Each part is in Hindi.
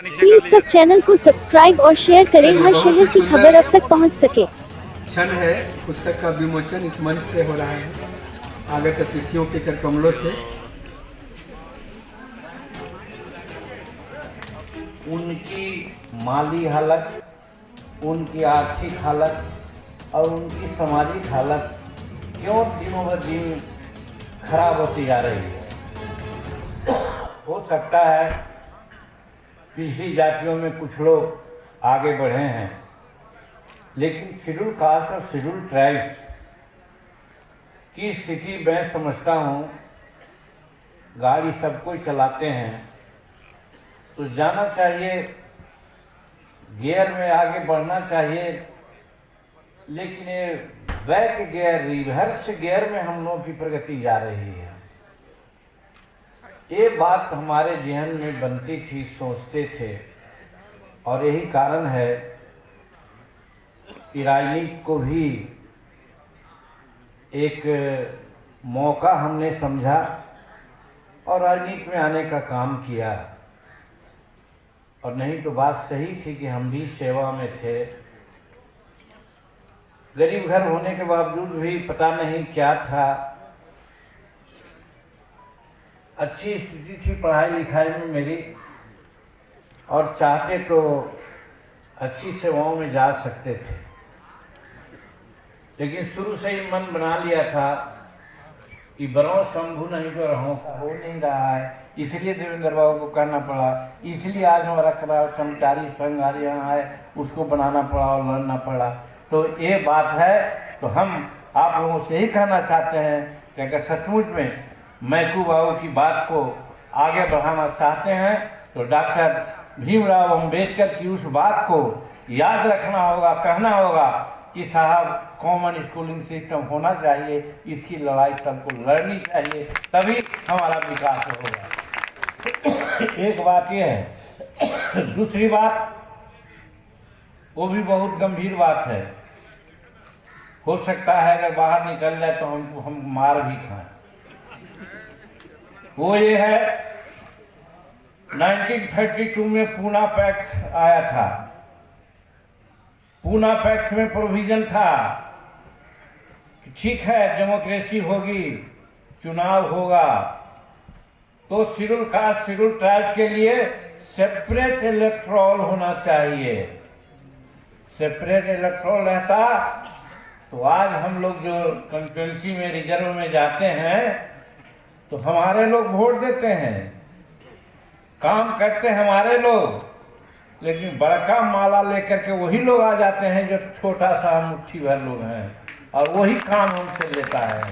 प्लीज सब चैनल को सब्सक्राइब और शेयर करें, हर शहर की खबर अब तक पहुंच सके। क्षण है, पुस्तक का विमोचन इस मंच से हो रहा है, आगत अतिथियों के कर कमलों से। उनकी माली हालत, उनकी आर्थिक हालत और उनकी सामाजिक हालत क्यों दिनों ब दिन खराब होती जा रही है। हो सकता है पिछली जातियों में कुछ लोग आगे बढ़े हैं, लेकिन शेड्यूल कास्ट और शेड्यूल ट्राइब्स की स्थिति मैं समझता हूँ। गाड़ी सब कोई चलाते हैं तो जाना चाहिए, गियर में आगे बढ़ना चाहिए, लेकिन ये बैक गियर, रिवर्स गियर में हम लोगों की प्रगति जा रही है। ये बात हमारे जहन में बनती थी, सोचते थे, और यही कारण है कि राजनीति को भी एक मौका हमने समझा और राजनीति में आने का काम किया। और नहीं तो बात सही थी कि हम भी सेवा में थे। गरीब घर होने के बावजूद भी पता नहीं क्या था, अच्छी स्थिति थी पढ़ाई लिखाई में मेरी, और चाहते तो अच्छी सेवाओं में जा सकते थे, लेकिन शुरू से ही मन बना लिया था कि बरो शंभू नहीं तो रहो, हो नहीं रहा है, इसलिए देवेंद्र बाबू को करना पड़ा, इसलिए आज हमारा कर्मचारी संघ आज यहाँ है, उसको बनाना पड़ा और लड़ना पड़ा। तो ये बात है, तो हम आप लोगों से ही कहना चाहते हैं कि अगर सचमुच में मैकू बाबू की बात को आगे बढ़ाना चाहते हैं तो डॉक्टर भीमराव अंबेडकर की उस बात को याद रखना होगा, कहना होगा कि साहब कॉमन स्कूलिंग सिस्टम होना चाहिए, इसकी लड़ाई सबको लड़नी चाहिए, तभी हमारा विकास होगा। एक बात ये है। दूसरी बात, वो भी बहुत गंभीर बात है, हो सकता है अगर बाहर निकल जाए तो हम मार भी खाएं। वो ये है, 1932 में पूना पैक्ट आया था। पूना पैक्ट में प्रोविजन था कि ठीक है डेमोक्रेसी होगी, चुनाव होगा, तो शेड्यूल कास्ट शेड्यूल ट्राइब के लिए सेपरेट इलेक्टोरल होना चाहिए। सेपरेट इलेक्टोरल रहता तो आज हम लोग जो कंस्टिट्यूंसी में रिजर्व में जाते हैं तो हमारे लोग वोट देते हैं, काम करते हैं हमारे लोग, लेकिन बड़का माला लेकर के वही लोग आ जाते हैं जो छोटा सा मुट्ठी भर लोग हैं, और वही काम हमसे लेता है।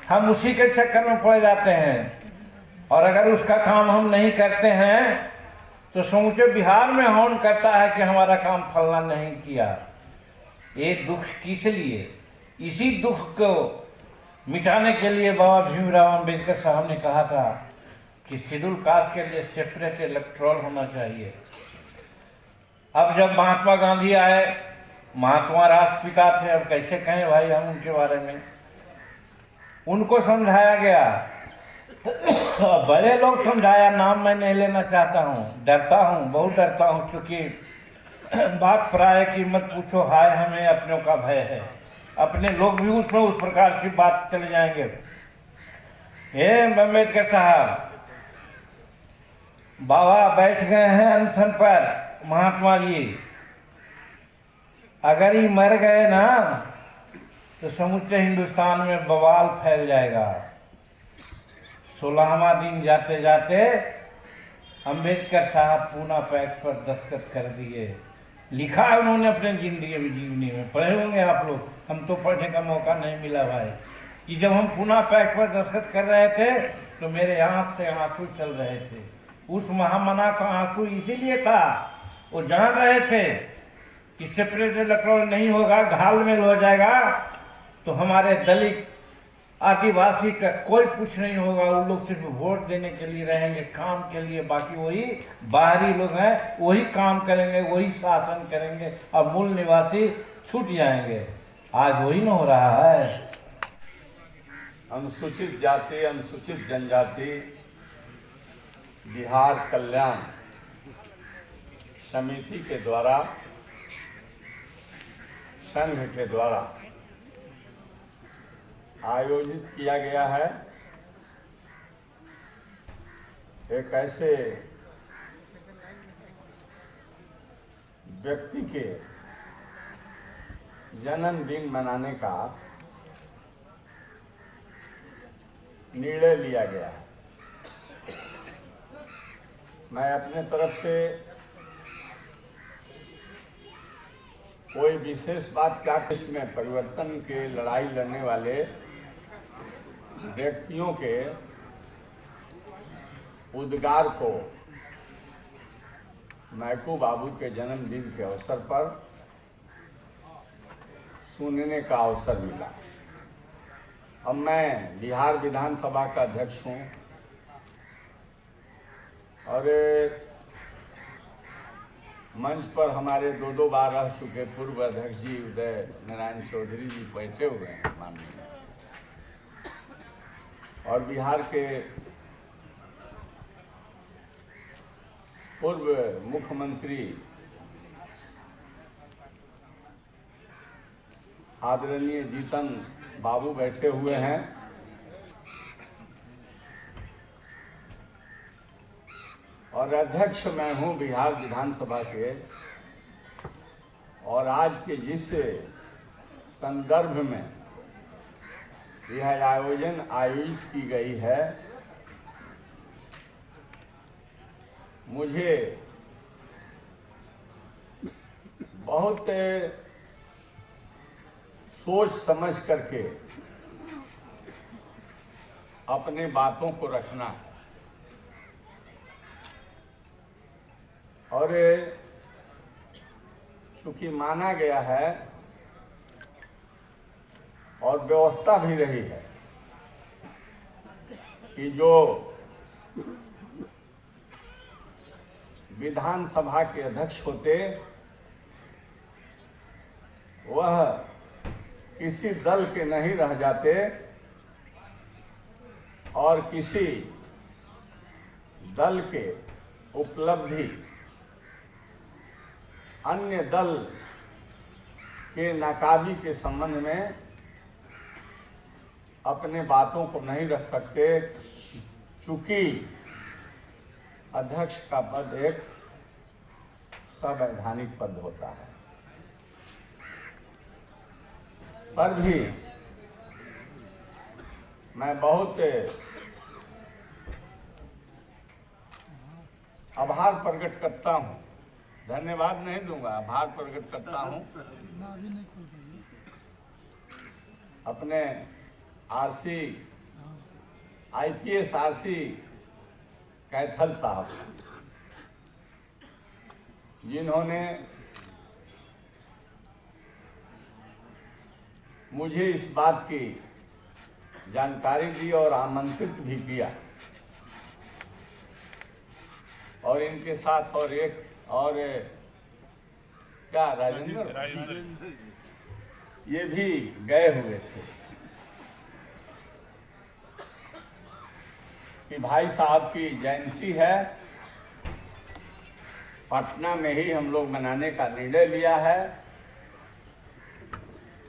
हम उसी के चक्कर में पड़ जाते हैं, और अगर उसका काम हम नहीं करते हैं तो समूचे बिहार में हॉर्न करता है कि हमारा काम फलना नहीं किया। ये दुख किस लिए? इसी दुख को मिटाने के लिए बाबा भीमराव अंबेडकर साहब ने कहा था कि शेड्यूल कास्ट के लिए सेपरेट इलेक्टोरल होना चाहिए। अब जब महात्मा गांधी आए, महात्मा राष्ट्रपिता थे, अब कैसे कहें भाई हम उनके बारे में, उनको समझाया गया, बड़े लोग समझाया, नाम मैं नहीं लेना चाहता हूँ, डरता हूँ, बहुत डरता हूँ, क्योंकि बात प्राय की मत पूछो, हाय हमें अपनों का भय है। अपने लोग भी उसमें उस प्रकार की बात चले जाएंगे। हे अम्बेडकर साहब, बाबा बैठ गए हैं अनशन पर, महात्मा जी, अगर ये मर गए ना तो समूचे हिंदुस्तान में बवाल फैल जाएगा। 16वां दिन जाते जाते अंबेडकर साहब पूना पैक्ट पर दस्तखत कर दिए। लिखा है उन्होंने अपने जीवनी में, पढ़े होंगे आप लोग, हम तो पढ़ने का मौका नहीं मिला भाई। कि जब हम पूना पैक्ट पर दस्तखत कर रहे थे तो मेरे आँख से आंसू चल रहे थे। उस महामना का आंसू इसीलिए था, वो जान रहे थे कि सेपरेट इलेक्टोरल नहीं होगा, घालमेल हो जाएगा, तो हमारे दलित आदिवासी का कोई कुछ नहीं होगा, वो लोग सिर्फ वोट देने के लिए रहेंगे, काम के लिए, बाकी वही बाहरी लोग हैं, वही काम करेंगे, वही शासन करेंगे, और मूल निवासी छूट जाएंगे। आज वही न हो रहा है। अनुसूचित जाति, अनुसूचित जनजाति, बिहार कल्याण समिति के द्वारा, संघ के द्वारा आयोजित किया गया है। एक ऐसे व्यक्ति के जन्मदिन मनाने का निर्णय लिया गया है। मैं अपने तरफ से कोई विशेष बात क्या, इसमें परिवर्तन के लड़ाई लड़ने वाले व्यक्तियों के उद्गार को मैकू बाबू के जन्मदिन के अवसर पर सुनने का अवसर मिला। अब मैं बिहार विधानसभा का अध्यक्ष हूँ और मंच पर हमारे दो बार रह चुके पूर्व अध्यक्ष जी उदय नारायण चौधरी जी बैठे हुए हैं माननीय, और बिहार के पूर्व मुख्यमंत्री आदरणीय जीतन बाबू बैठे हुए हैं, और अध्यक्ष मैं हूं बिहार विधानसभा के। और आज के जिस संदर्भ में यह आयोजित की गई है, मुझे बहुत सोच समझ करके अपने बातों को रखना है। और चूंकि माना गया है और व्यवस्था भी रही है कि जो विधानसभा के अध्यक्ष होते वह किसी दल के नहीं रह जाते और किसी दल के उपलब्धि अन्य दल के नाकाबी के संबंध में अपने बातों को नहीं रख सकते, चूंकि अध्यक्ष का पद एक संवैधानिक पद होता है। पर भी मैं बहुत आभार प्रकट करता हूं, धन्यवाद नहीं दूंगा, आभार प्रकट करता हूं अपने आरसी IPS आरसी कैथल साहब, जिन्होंने मुझे इस बात की जानकारी दी और आमंत्रित भी किया। और इनके साथ और एक और क्या राजेंद्र, ये भी गए हुए थे कि भाई साहब की जयंती है, पटना में ही हम लोग मनाने का निर्णय लिया है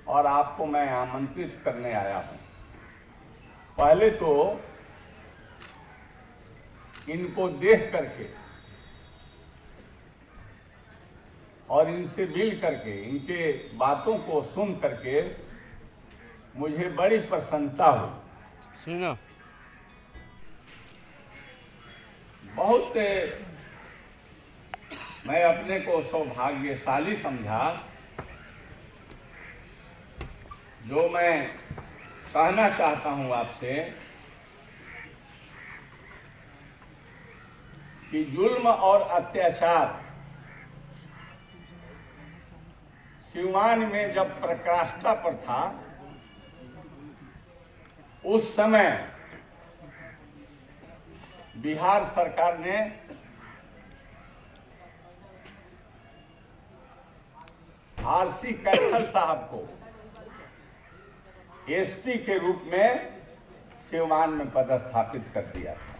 और आपको मैं आमंत्रित करने आया हूं। पहले तो इनको देख करके और इनसे मिल करके, इनके बातों को सुन करके मुझे बड़ी प्रसन्नता हुई। सुनो बहुत मैं अपने को सौभाग्यशाली समझा। जो मैं कहना चाहता हूं आपसे कि जुल्म और अत्याचार सिवान में जब पराकाष्ठा पर था, उस समय बिहार सरकार ने आरसी कैथल साहब को SP के रूप में सिवान में पदस्थापित कर दिया था।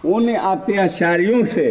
उन अत्याचारियों से